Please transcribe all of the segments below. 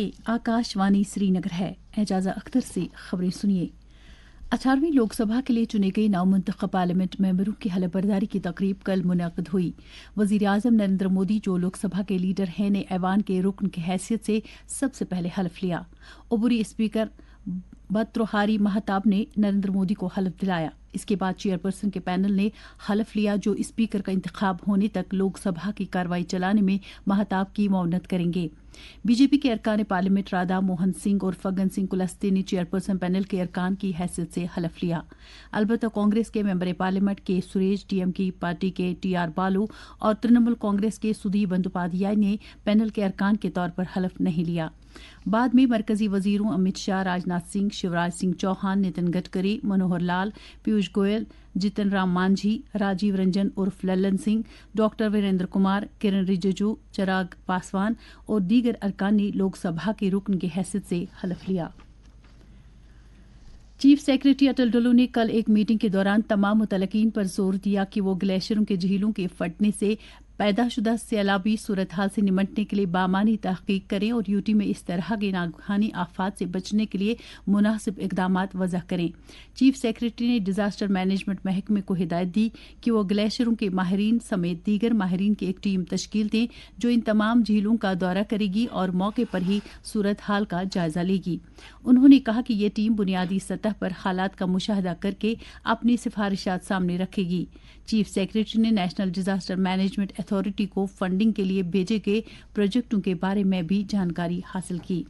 ये आकाशवाणी श्रीनगर है। एजाजा अख्तर से खबरें सुनिए। 18वीं लोकसभा के लिए चुने गए नवमुंतखब पार्लियामेंट मेंबरों की हलफबरदारी की तकरीब कल मुनअक्किद हुई। वजीर आजम नरेंद्र मोदी, जो लोकसभा के लीडर हैं, ने ऐवान के रुकन की हैसियत से सबसे पहले हलफ लिया। उबरी स्पीकर बतरोहारी महताब ने नरेंद्र मोदी को हलफ दिलाया। इसके बाद चेयरपर्सन के पैनल ने हलफ लिया, जो स्पीकर का इंतखाब होने तक लोकसभा की कार्रवाई चलाने में महताब की मुआवनत करेंगे। बीजेपी के अरकान पार्लियामेंट राधा मोहन सिंह और फग्गन सिंह कुलस्ते ने चेयरपर्सन पैनल के अरकान की हैसियत से हलफ लिया। अलबत्ता कांग्रेस के मेंबर पार्लियामेंट के सुरेश, डीएमके पार्टी के टीआर बालू और तृणमूल कांग्रेस के सुधीर बंदोपाध्याय ने पैनल के अरकान के तौर पर हलफ नहीं लिया। बाद में मरकजी वजीरों अमित शाह, राजनाथ सिंह, शिवराज सिंह चौहान, नितिन गडकरी, मनोहर लाल, पीयूष गोयल, जितन राम मांझी, राजीव रंजन उर्फ लल्लन सिंह, डॉक्टर वीरेंद्र कुमार, किरण रिजिजू, चिराग पासवान और दीगर अरकान ने लोकसभा के रुकन की हैसियत से हलफ लिया। चीफ सेक्रेटरी अटल डुल्लू ने कल एक मीटिंग के दौरान तमाम मुतलकीन पर जोर दिया कि वो ग्लेशियरों के झीलों के फटने से पैदाशुदा सैलाबी सूरत हाल से निमटने के लिए बामानी तहकीक करें और यूटी में इस तरह के नागहानी आफात से बचने के लिए मुनासिब इकदामात वज़ह करें। चीफ सेक्रेटरी ने डिजास्टर मैनेजमेंट महकमे को हिदायत दी कि वो ग्लेशियरों के माहिरीन समेत दीगर माहिरीन की एक टीम तश्कील दें, जो इन तमाम झीलों का दौरा करेगी और मौके पर ही सूरत हाल का जायजा लेगी। उन्होंने कहा कि ये टीम बुनियादी सतह पर हालात का मुशाहदा करके अपनी सिफारिशात सामने रखेगी। चीफ सेक्रेटरी ने नेशनल डिजास्टर मैनेजमेंट अथॉरिटी को फंडिंग के लिए भेजे गए प्रोजेक्टों के बारे में भी जानकारी हासिल की।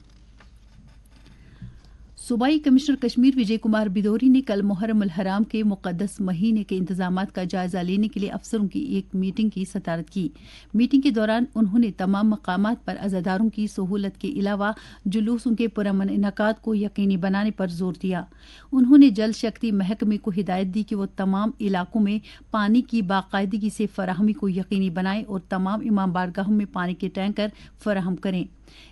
सूबाई कमिश्नर कश्मीर विजय कुमार बिदोरी ने कल मुहर्रम अल हराम के मुक़द्दस महीने के इंतजामात का जायजा लेने के लिए अफसरों की एक मीटिंग की सदारत की। मीटिंग के दौरान उन्होंने तमाम मकामात पर अज़ादारों की सहूलत के अलावा जुलूसों के पुरअमन इनकाद को यकीनी बनाने पर जोर दिया। उन्होंने जल शक्ति महकमे को हिदायत दी कि वो तमाम इलाकों में पानी की बाकायदगी से फराहमी को यकीनी बनाए और तमाम इमाम बारगाहों में पानी के टैंकर फराहम करें।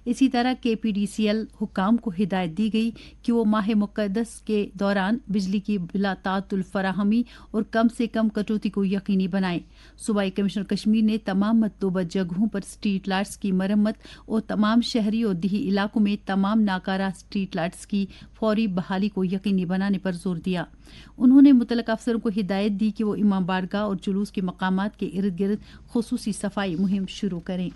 इसी तरह केपीडीसीएल हुकाम को हिदायत दी गई कि वो माह मुक़द्दस के दौरान बिजली की बिला तातुल फराहमी और कम से कम कटौती को यकीनी बनाएं। सूबाई कमिश्नर कश्मीर ने तमाम मतलूबा जगहों पर स्ट्रीट लाइट्स की मरम्मत और तमाम शहरी और देही इलाकों में तमाम नाकारा स्ट्रीट लाइट्स की फौरी बहाली को यकीनी बनाने पर जोर दिया। उन्होंने मुतल्लिक़ अफसरों को हिदायत दी कि वो इमाम बारगाह और जुलूस के मकामात के इर्द गिर्द खुसूसी सफाई मुहिम शुरू करें।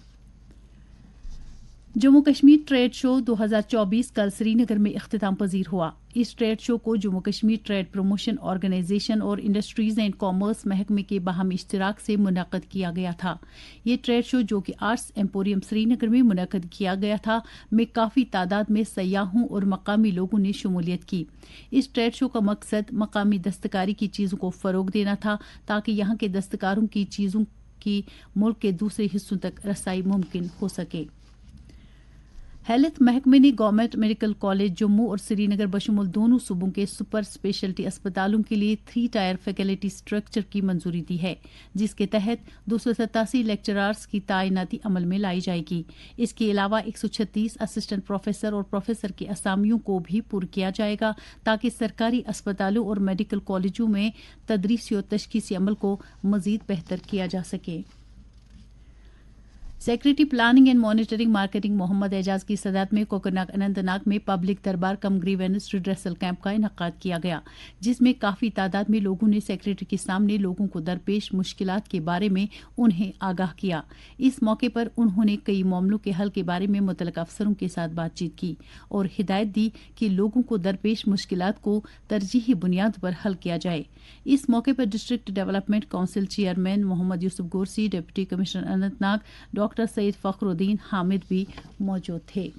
जम्मू कश्मीर ट्रेड शो 2024 कल श्रीनगर में इख्तिताम पजीर हुआ। इस ट्रेड शो को Jammu Kashmir trade promotion organisation और इंडस्ट्रीज एंड कॉमर्स महकमे के बाहमी इश्तिराक से मुनक़्क़द किया गया था। ये ट्रेड शो, जो कि आर्ट्स एम्पोरियम श्रीनगर में मुनक़्क़द किया गया था, में काफ़ी तादाद में सयाहों और मकामी लोगों ने शमूलियत की। इस ट्रेड शो का मकसद मकामी दस्तकारी की चीज़ों को फ़रोग़ देना था, ताकि यहाँ के दस्तकारों की चीज़ों की मुल्क के दूसरे हिस्सों तक रसाई मुमकिन हो सके। हेल्थ महकमे ने गवर्नमेंट मेडिकल कॉलेज जम्मू और श्रीनगर बशमूल दोनों सूबों के सुपर स्पेशलिटी अस्पतालों के लिए 3 टायर फैकल्टी स्ट्रक्चर की मंजूरी दी है, जिसके तहत 287 लेक्चरार्स की तैनाती अमल में लाई जाएगी। इसके अलावा 136 असिस्टेंट प्रोफेसर और प्रोफेसर की असामियों को भी पुर किया जाएगा, ताकि सरकारी अस्पतालों और मेडिकल कॉलेजों में तदरीसी और तशखीसी अमल को मजीद बेहतर किया जा सके। Secretary planning and monitoring marketing Mohammad Ejaz की सदारत में कोकरनाग अनंतनाग में पब्लिक दरबार कम ग्रीवेंस रिड्रेसल कैंप का इनकाद किया गया, जिसमें काफ़ी तादाद में लोगों ने सेक्रेटरी के सामने लोगों को दरपेश मुश्किलात के बारे में उन्हें आगाह किया। इस मौके पर उन्होंने कई मामलों के हल के बारे में मुतल्लिक़ अफसरों के साथ बातचीत की और हिदायत दी कि लोगों को दरपेश मुश्किलात को तरजीही बुनियाद पर हल किया जाए। इस मौके पर district development council chairman Mohammad Yusuf Gorsi, deputy commissioner Anantnag doctor Saeed Fakhruddin Hamid भी मौजूद थे।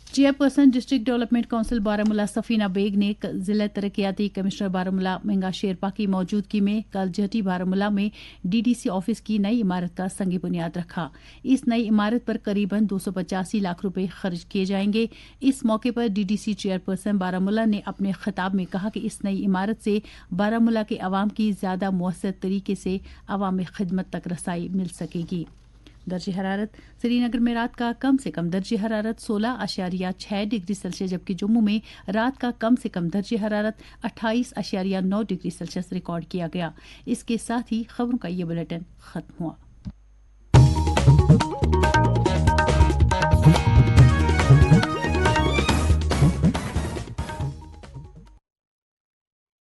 Chairperson district development council Baramulla Safina Baig ने जिला तरक्याती कमिश्नर बारामूला मंगा शेरपा की मौजूदगी में कल जटी बारामूला में डीडीसी ऑफिस की नई इमारत का संग बुनियाद रखा। इस नई इमारत पर करीबन 285 लाख रुपए खर्च किए जाएंगे। इस मौके पर डीडीसी चेयरपर्सन बारामूला ने अपने खिताब में कहा कि इस नई इमारत से बारामूला के अवाम की ज्यादा मुअस्सर तरीके से अवामी खिदमत तक रसाई मिल सकेगी। दर्ज हरारत श्रीनगर में रात का कम से कम दर्ज हरारत 16.6 डिग्री सेल्सियस, जबकि जम्मू में रात का कम से कम दर्ज हरारत 28.9 डिग्री सेल्सियस रिकॉर्ड किया गया। इसके साथ ही खबरों का ये बुलेटिन खत्म हुआ।